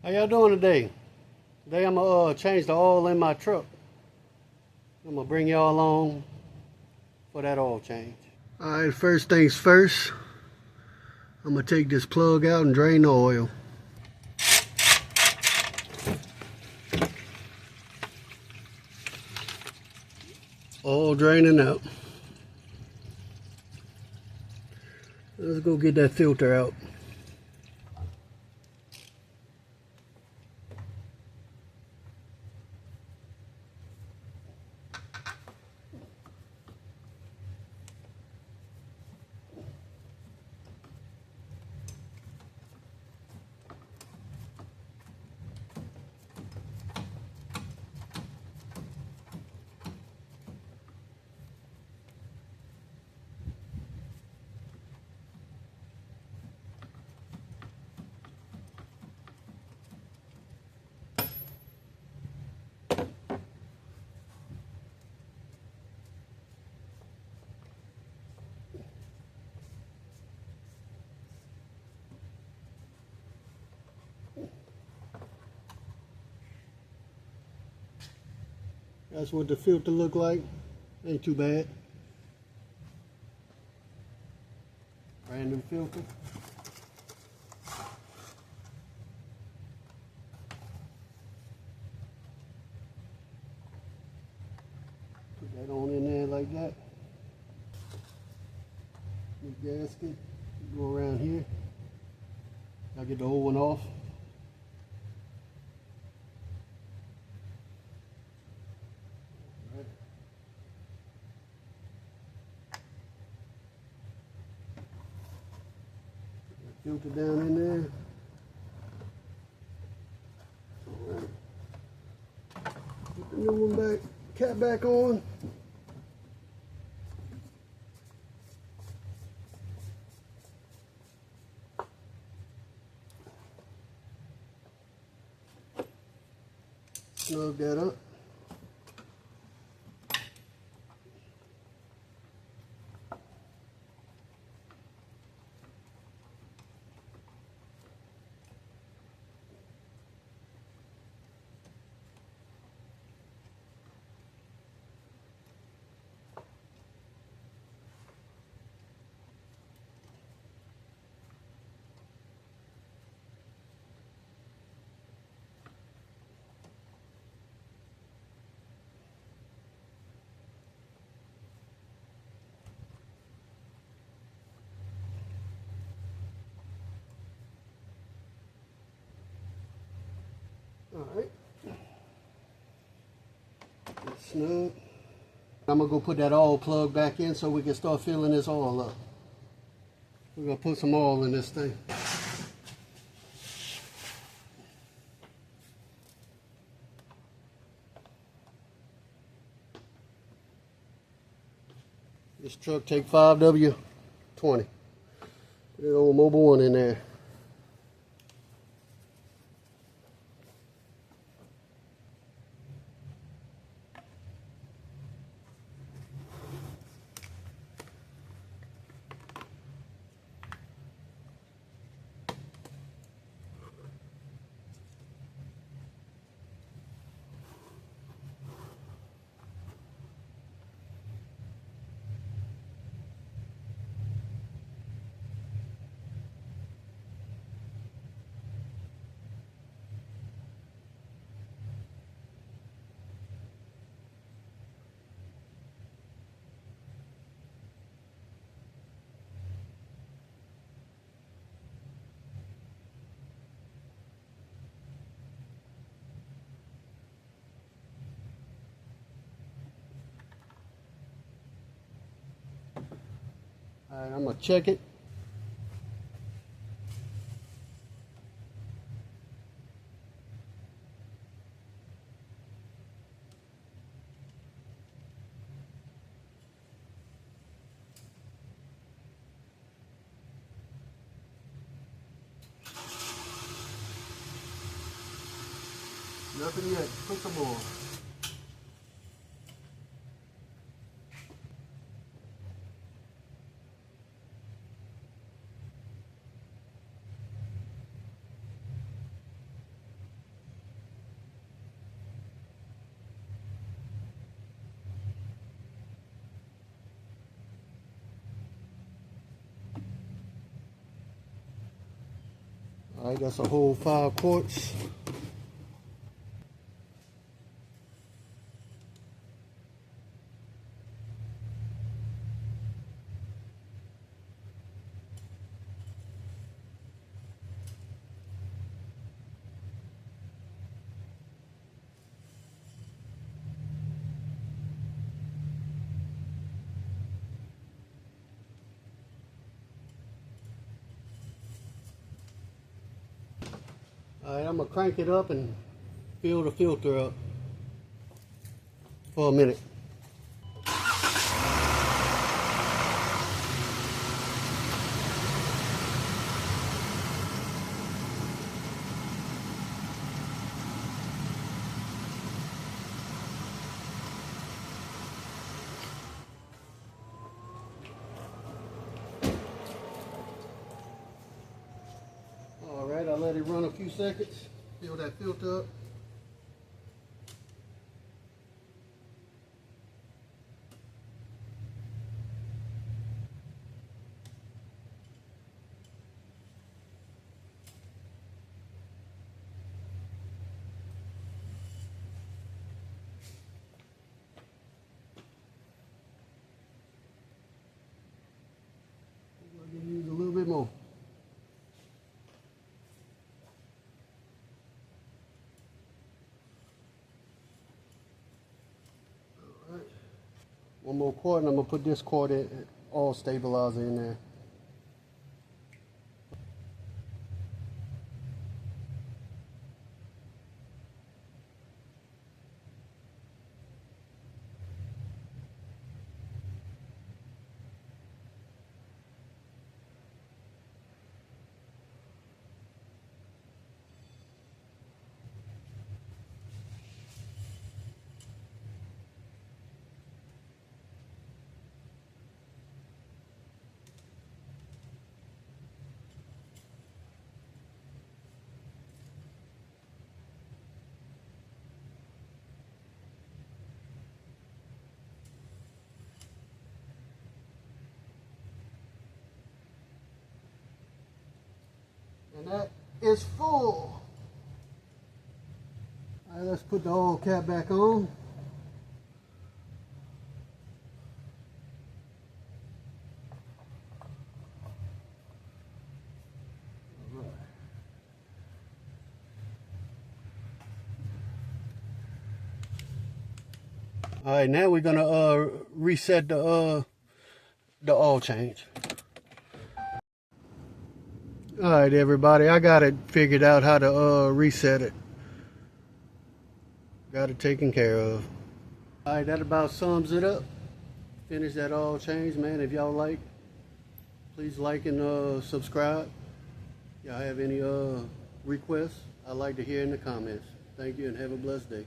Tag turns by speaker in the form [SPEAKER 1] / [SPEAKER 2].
[SPEAKER 1] How y'all doing today? Today I'm gonna change the oil in my truck. I'm gonna bring y'all along for that oil change. Alright, first things first, I'm gonna take this plug out and drain the oil. All draining out. Let's go get that filter out. That's what the filter look like. Ain't too bad. Brand new filter. Put that on in there like that. New gasket. Go around here. I'll get the old one off. Filter down in there. Alright. Put the new one back, cap back on. Snug that up. Alright. Snug. I'm gonna go put that oil plug back in so we can start filling this oil up. We're gonna put some oil in this thing. This truck take 5W20. Put that old Mobile 1 in there. Alright, I'm gonna check it. Nothing yet. Put some more. All right, that's a whole 5 quarts. All right, I'm gonna crank it up and fill the filter up for a minute. All right, I let it run a few seconds, fill that filter up. I'm gonna use a little bit more. All right. One more quart, and I'm gonna put this quart in, all stabilizer in there. And that is full. All right, let's put the oil cap back on. All right, now we're gonna reset the oil change. All right, everybody, I got it figured out how to reset it. Got it taken care of. All right, that about sums it up. Finish that oil change, man. If y'all like, please like and subscribe. Y'all have any requests, I'd like to hear in the comments. Thank you and have a blessed day.